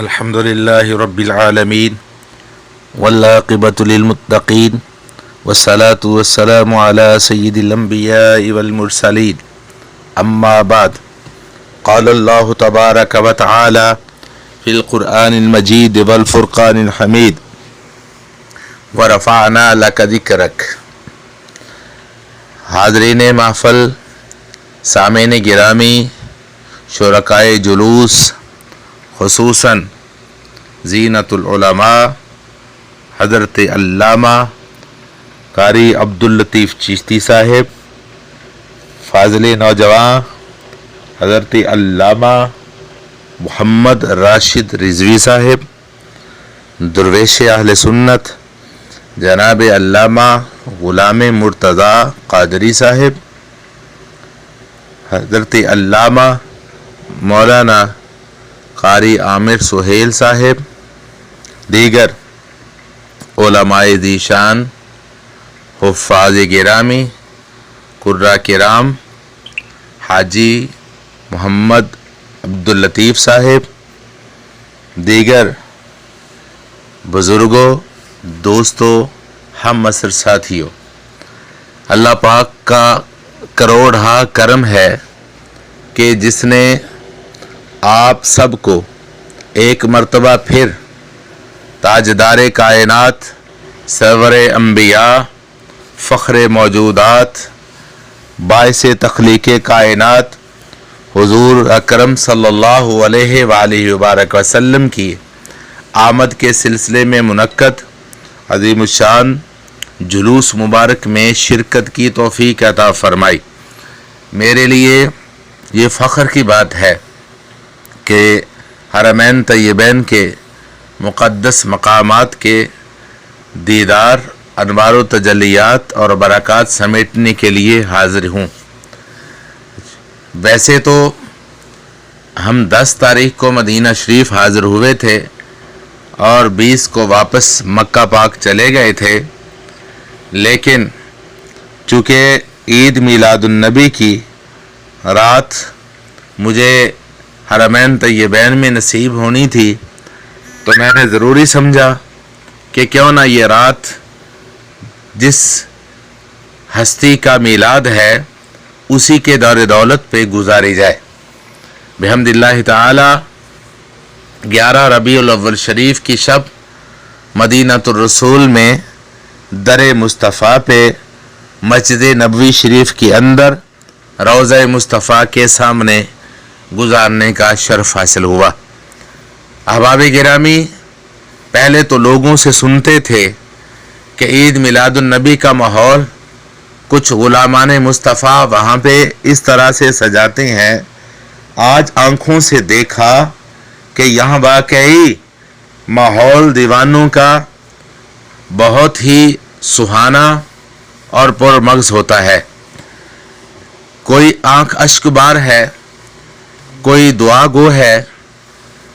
الحمد لله رب العالمين والعاقبة للمتقين والصلاة والسلام على سيد الأنبياء والمرسلين أما بعد قال الله تبارك وتعالى في القرآن المجيد والفرقان الحميد ورفعنا لك ذكرك. حاضرین محفل، سامعین گرامی، شرکائے جلوس، خصوصاً زینت العلماء حضرت علامہ قاری عبداللطیف چشتی صاحب، فاضل نوجوان حضرت علامہ محمد راشد رضوی صاحب، درویش اہل سنت جناب علامہ غلام مرتضیٰ قادری صاحب، حضرت علامہ مولانا قاری عامر سہیل صاحب، دیگر علماء ذیشان، حفاظ گرامی، قراء کرام، حاجی محمد عبداللطیف صاحب، دیگر بزرگوں، دوستوں، ہم عصر ساتھیوں، اللہ پاک کا کروڑہا کرم ہے کہ جس نے آپ سب کو ایک مرتبہ پھر تاجدار کائنات، سرور انبیاء، فخر موجودات، باعث تخلیق کائنات حضور اکرم صلی اللہ علیہ وآلہ وبارک وسلم کی آمد کے سلسلے میں منعقد عظیم الشان جلوس مبارک میں شرکت کی توفیق عطا فرمائی. میرے لیے یہ فخر کی بات ہے کہ حرمین طیبین کے مقدس مقامات کے دیدار، انوار و تجلیات اور برکات سمیٹنے کے لیے حاضر ہوں. ویسے تو ہم 10 تاریخ کو مدینہ شریف حاضر ہوئے تھے اور 20 کو واپس مکہ پاک چلے گئے تھے، لیکن چونکہ عید میلاد النبی کی رات مجھے حرمین طیبین میں نصیب ہونی تھی تو میں نے ضروری سمجھا کہ کیوں نہ یہ رات جس ہستی کا میلاد ہے اسی کے دور دولت پہ گزاری جائے. بحمد اللہ تعالی 11 ربیع الاول شریف کی شب مدینہ الرسول میں در مصطفیٰ پہ مسجد نبوی شریف کے اندر روضہ مصطفیٰ کے سامنے گزارنے کا شرف حاصل ہوا. احباب گرامی، پہلے تو لوگوں سے سنتے تھے کہ عید میلاد النبی کا ماحول کچھ غلامان مصطفیٰ وہاں پہ اس طرح سے سجاتے ہیں. آج آنکھوں سے دیکھا کہ یہاں واقعی ماحول دیوانوں کا بہت ہی سہانا اور پرمغز ہوتا ہے. کوئی آنکھ اشک بار ہے، کوئی دعا گو ہے،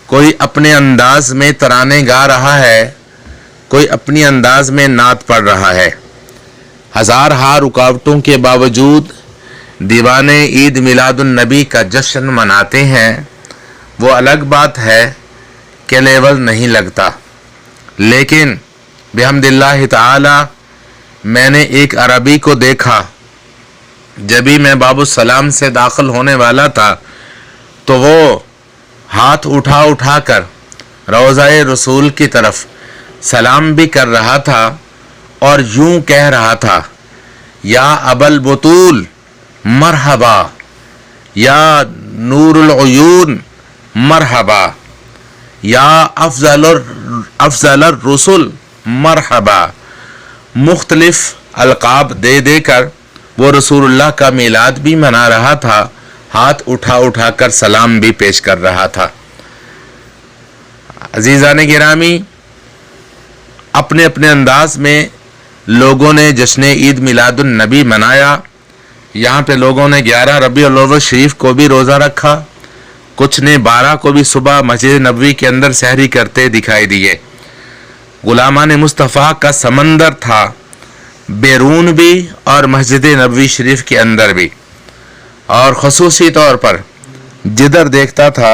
کوئی اپنے انداز میں ترانے گا رہا ہے، کوئی اپنی انداز میں نعت پڑھ رہا ہے. ہزارہا رکاوٹوں کے باوجود دیوانے عید میلاد النبی کا جشن مناتے ہیں. وہ الگ بات ہے کہ لیول نہیں لگتا، لیکن بحمد اللہ تعالی میں نے ایک عربی کو دیکھا. جبھی میں باب السلام سے داخل ہونے والا تھا تو وہ ہاتھ اٹھا کر روضہ رسول کی طرف سلام بھی کر رہا تھا اور یوں کہہ رہا تھا: یا ابا البطول مرحبا، یا نور العیون مرحبا، یا افضل الرسل مرحبا. مختلف القاب دے کر وہ رسول اللہ کا میلاد بھی منا رہا تھا، ہاتھ اٹھا کر سلام بھی پیش کر رہا تھا. عزیزان گرامی، اپنے اپنے انداز میں لوگوں نے جشن عید میلاد النبی منایا. یہاں پہ لوگوں نے 11 ربیع الاول شریف کو بھی روزہ رکھا، کچھ نے 12 کو بھی صبح مسجد نبوی کے اندر سحری کرتے دکھائی دیے. غلامان مصطفیٰ کا سمندر تھا، بیرون بھی اور مسجد نبوی شریف کے اندر بھی، اور خصوصی طور پر جدھر دیکھتا تھا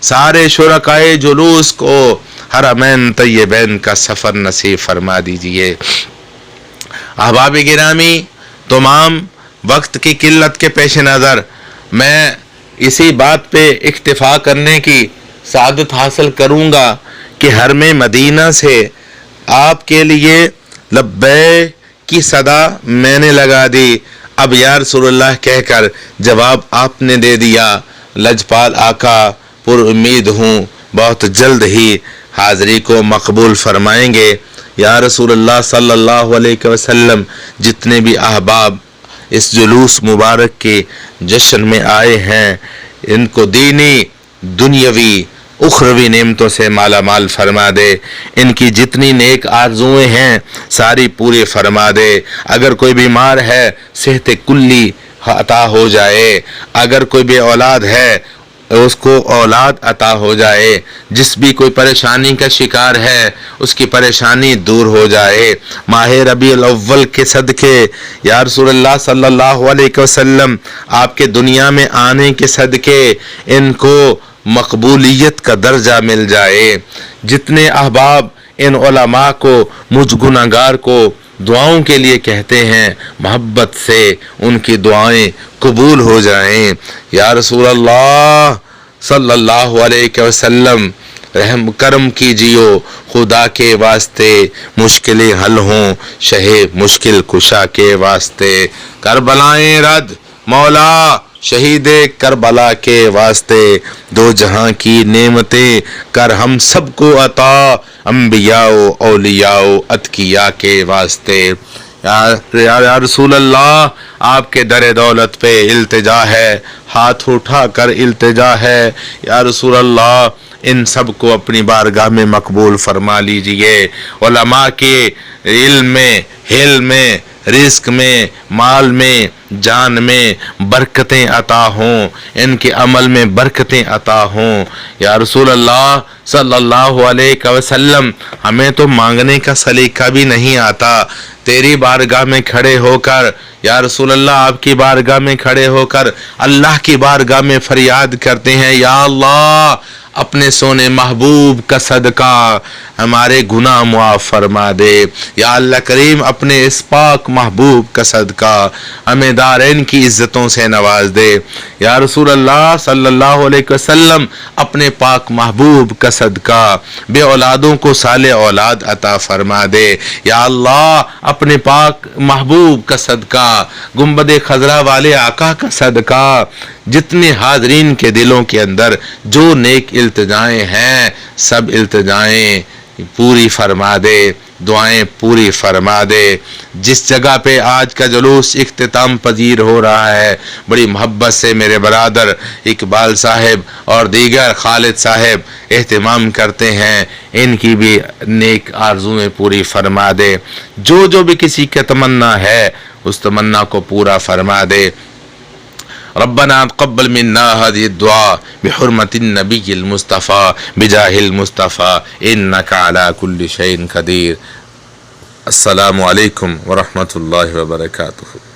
سارے شرکائے جلوس کو حرمین طیبین کا سفر نصیب فرما دیجئے۔ احباب گرامی، تمام وقت کی قلت کے پیش نظر میں اسی بات پہ اکتفا کرنے کی سعادت حاصل کروں گا کہ حرم مدینہ سے آپ کے لیے لبیک کی صدا میں نے لگا دی۔ اب یا رسول اللہ کہہ کر جواب آپ نے دے دیا۔ لجپال آقا پر امید ہوں بہت جلد ہی حاضری کو مقبول فرمائیں گے۔ یا رسول اللہ صلی اللہ علیہ وسلم، جتنے بھی احباب اس جلوس مبارک کے جشن میں آئے ہیں، ان کو دینی، دنیاوی، اخروی نعمتوں سے مالا مال فرما دے۔ ان کی جتنی نیک آرزویں ہیں ساری پوری فرما دے۔ اگر کوئی بیمار ہے صحت کلی عطا ہو جائے، اگر کوئی بے اولاد ہے اس کو اولاد عطا ہو جائے، جس بھی کوئی پریشانی کا شکار ہے اس کی پریشانی دور ہو جائے۔ ماہ ربیع الاول کے صدقے یا رسول اللہ صلی اللہ علیہ وسلم آپ کے دنیا میں آنے کے صدقے ان کو مقبولیت کا درجہ مل جائے۔ جتنے احباب ان علماء کو، مجھ گناہگار کو دعاؤں کے لیے کہتے ہیں، محبت سے ان کی دعائیں قبول ہو جائیں۔ یا رسول اللہ صلی اللہ علیہ وسلم رحم کرم کیجیو، خدا کے واسطے مشکلیں حل ہوں، شہ مشکل کشا کے واسطے کربلائیں رد مولا شہید کربلا کے واسطے، دو جہاں کی نعمتیں کر ہم سب کو عطا، انبیاء و اولیاء و اتقیاء کے واسطے۔ یا رسول اللہ آپ کے در دولت پہ التجا ہے، ہاتھ اٹھا کر التجا ہے۔ یا رسول اللہ ان سب کو اپنی بارگاہ میں مقبول فرما لیجئے۔ علماء کے علم میں، حلم میں، رزق میں، مال میں، جان میں برکتیں عطا ہوں، ان کے عمل میں برکتیں عطا ہوں۔ یا رسول اللہ صلی اللہ علیہ وسلم ہمیں تو مانگنے کا سلیقہ بھی نہیں آتا، تیری بارگاہ میں کھڑے ہو کر، یا رسول اللہ آپ کی بارگاہ میں کھڑے ہو کر اللہ کی بارگاہ میں فریاد کرتے ہیں، یا اللہ اپنے سونے محبوب کا صدقہ ہمارے گناہ معاف فرما دے۔ یا اللہ کریم اپنے اس پاک محبوب کا صدقہ ہمیں دارین کی عزتوں سے نواز دے۔ یا رسول اللہ صلی اللہ علیہ وسلم اپنے پاک محبوب کا صدقہ بے اولادوں کو صالح اولاد عطا فرما دے۔ یا اللہ اپنے پاک محبوب کا صدقہ گنبد خضرا والے آقا کا صدقہ جتنے حاضرین کے دلوں کے اندر جو نیک التجائیں ہیں سب التجائیں پوری فرما دے، دعائیں پوری فرما دے۔ جس جگہ پہ آج کا جلوس اختتام پذیر ہو رہا ہے بڑی محبت سے میرے برادر اقبال صاحب اور دیگر خالد صاحب اہتمام کرتے ہیں، ان کی بھی نیک آرزویں پوری فرما دے۔ جو بھی کسی کا تمنا ہے اس تمنا کو پورا فرما دے۔ ربنا تقبل منا هذه الدعاء بحرمة النبي المصطفى بجاه المصطفى إنك على كل شيء قدير۔ السلام علیکم ورحمۃ اللہ وبرکاتہ۔